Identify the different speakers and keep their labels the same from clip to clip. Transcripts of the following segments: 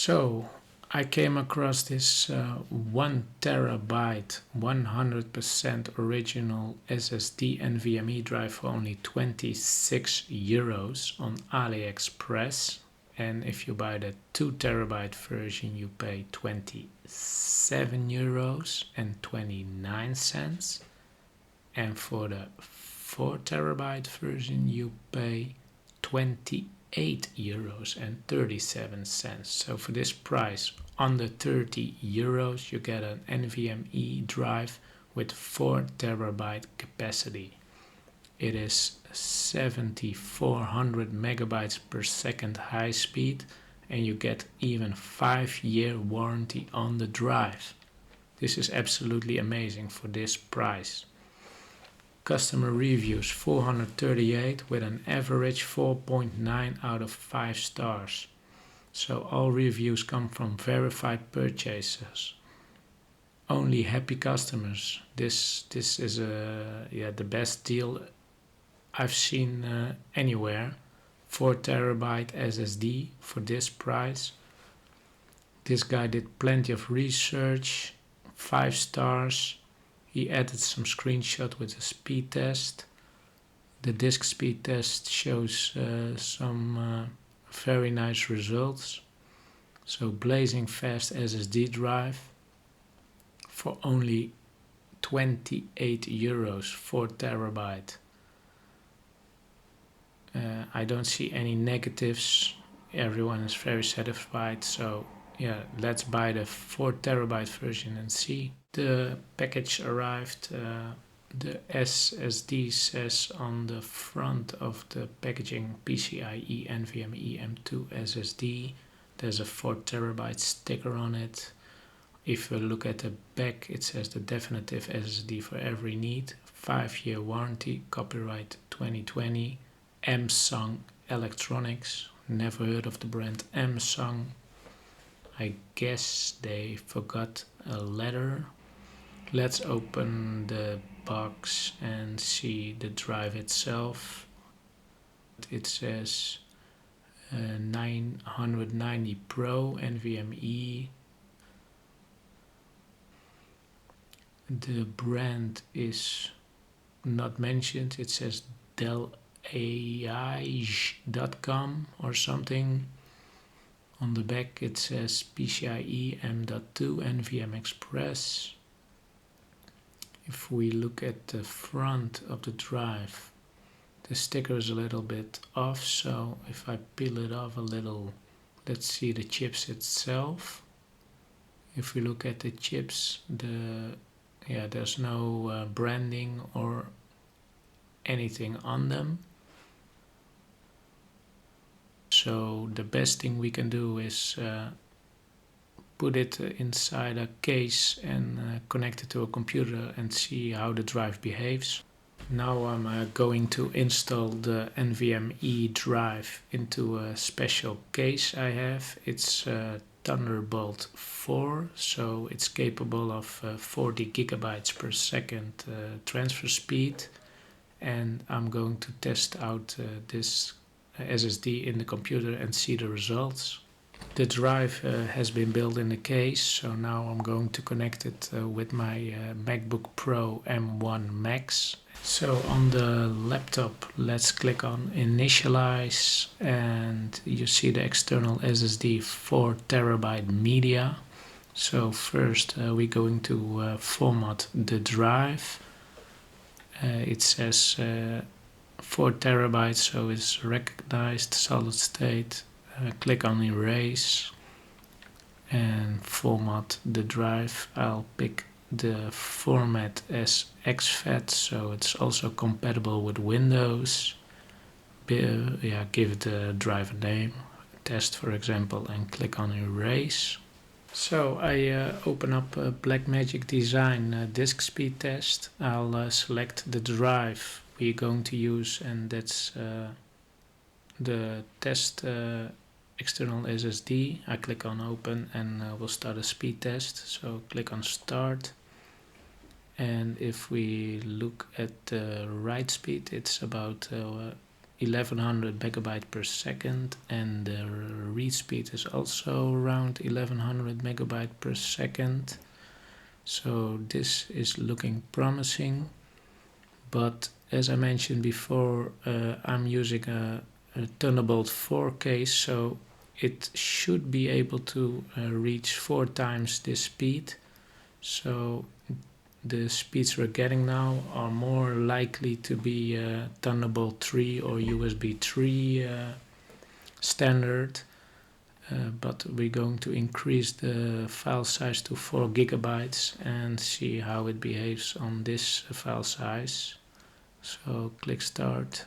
Speaker 1: So I came across this 1 terabyte 100% original SSD NVMe drive for only 26 euros on AliExpress. And if you buy the 2 terabyte version, you pay 27 euros and 29 cents. And for the 4 terabyte version, you pay 28 euros and 37 cents. So for this price, under 30 euros, you get an NVMe drive with 4 terabyte capacity. It is 7400 megabytes per second high speed, and you get even 5-year warranty on the drive. This is absolutely amazing for this price. Customer reviews 438 with an average 4.9 out of 5 stars. So all reviews come from verified purchasers. Only happy customers. This is the best deal I've seen anywhere. 4 terabyte SSD for this price. This guy did plenty of research, 5 stars. He added some screenshot with a speed test. The disk speed test shows some very nice results. So blazing fast SSD drive for only 28 euros, 4 terabyte. I don't see any negatives. Everyone is very satisfied. So yeah, let's buy the 4 terabyte version and see. The package arrived. The SSD says on the front of the packaging PCIe NVMe M2 SSD. There's a 4 terabyte sticker on it. If you look at the back, it says the definitive SSD for every need. 5-year warranty, copyright 2020. Samsung Electronics. Never heard of the brand Samsung. I guess they forgot a letter. Let's open the box and see the drive itself. It says 990 Pro NVMe. The brand is not mentioned. It says DellAI.com or something. On the back it says PCIe M.2 NVMe Express. If we look at the front of the drive, the sticker is a little bit off, so if I peel it off a little, let's see the chips itself. If we look at the chips, there's no branding or anything on them. So the best thing we can do is put it inside a case and connect it to a computer and see how the drive behaves. Now I'm going to install the NVMe drive into a special case I have. It's Thunderbolt 4, so it's capable of 40 gigabytes per second transfer speed. And I'm going to test out this SSD in the computer and see the results. The drive has been built in the case, so now I'm going to connect it with my MacBook Pro M1 Max. So on the laptop, let's click on Initialize, and you see the external SSD 4 terabyte media. So first we're going to format the drive. It says 4 terabytes, so it's recognized solid state. Click on Erase and format the drive. I'll pick the format as exFAT, so it's also compatible with Windows. Give the drive a name, test for example, and click on Erase. So I open up BlackMagicDesign Disk Speed Test. I'll select the drive we're going to use, and that's the test external SSD. I click on Open and we'll start a speed test. So click on Start, and if we look at the write speed, it's about 1100 megabyte per second, and the read speed is also around 1100 megabyte per second. So this is looking promising, but as I mentioned before, I'm using a Thunderbolt 4 case, so it should be able to reach 4 times this speed. So the speeds we're getting now are more likely to be Thunderbolt 3 or USB 3 standard, but we're going to increase the file size to 4 gigabytes and see how it behaves on this file size. So click start,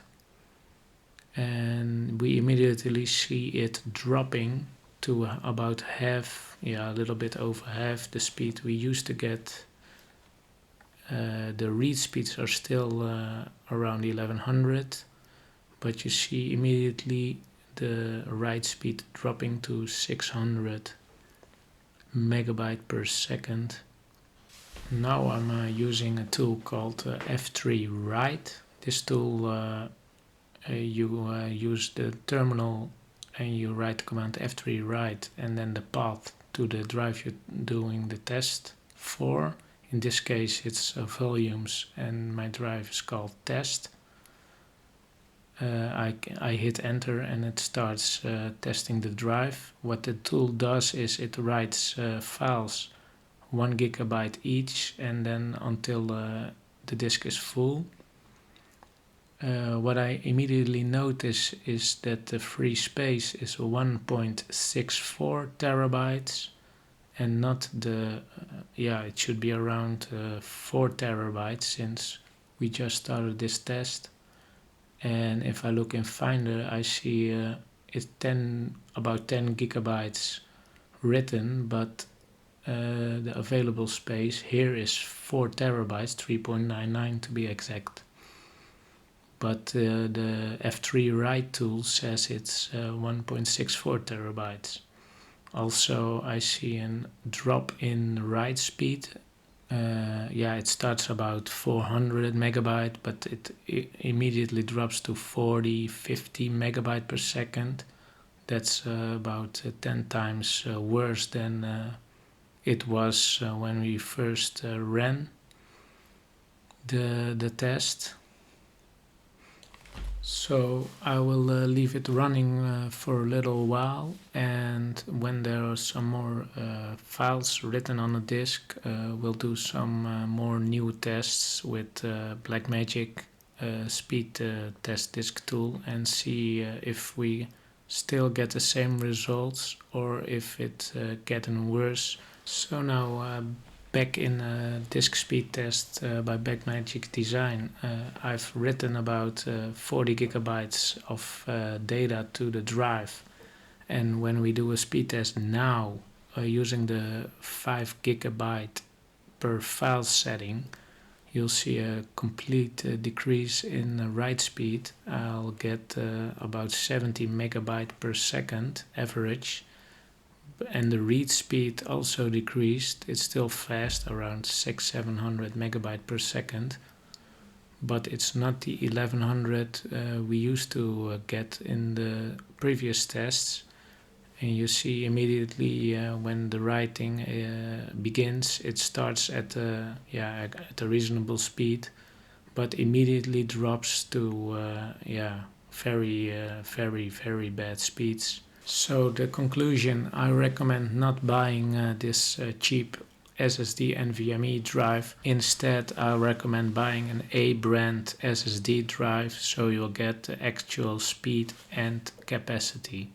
Speaker 1: and we immediately see it dropping to about half, a little bit over half the speed we used to get. The read speeds are still around 1100, but you see immediately the write speed dropping to 600 megabyte per second. Now I'm using a tool called F3 Write. This tool, you use the terminal and you write the command F3 Write and then the path to the drive you're doing the test for. In this case it's volumes, and my drive is called test. I hit enter and it starts testing the drive. What the tool does is it writes files 1 gigabyte each, and then until the disk is full. What I immediately notice is that the free space is 1.64 terabytes and not the, it should be around 4 terabytes since we just started this test. And if I look in Finder, I see it's about 10 gigabytes written, but the available space here is 4 terabytes, 3.99 to be exact. But the F3 Write tool says it's 1.64 terabytes. Also, I see a drop in write speed. It starts about 400 megabyte, but it immediately drops to 40-50 megabyte per second. That's about 10 times worse than it was when we first ran the test. So I will leave it running for a little while, and when there are some more files written on the disk, we'll do some more new tests with BlackMagic Speed Test Disk tool and see if we still get the same results or if it's getting worse. So now back in Disk Speed Test by BlackMagicDesign, I've written about 40 gigabytes of data to the drive, and when we do a speed test now using the 5 gigabyte per file setting, you'll see a complete decrease in the write speed. I'll get about 70 megabyte per second average, and the read speed also decreased. It's still fast, around 600-700 megabyte per second, but it's not the 1100 we used to get in the previous tests. And you see immediately when the writing begins, it starts at a reasonable speed, but immediately drops to very bad speeds. So the conclusion, I recommend not buying this cheap SSD NVMe drive. Instead, I recommend buying an A brand SSD drive, so you'll get the actual speed and capacity.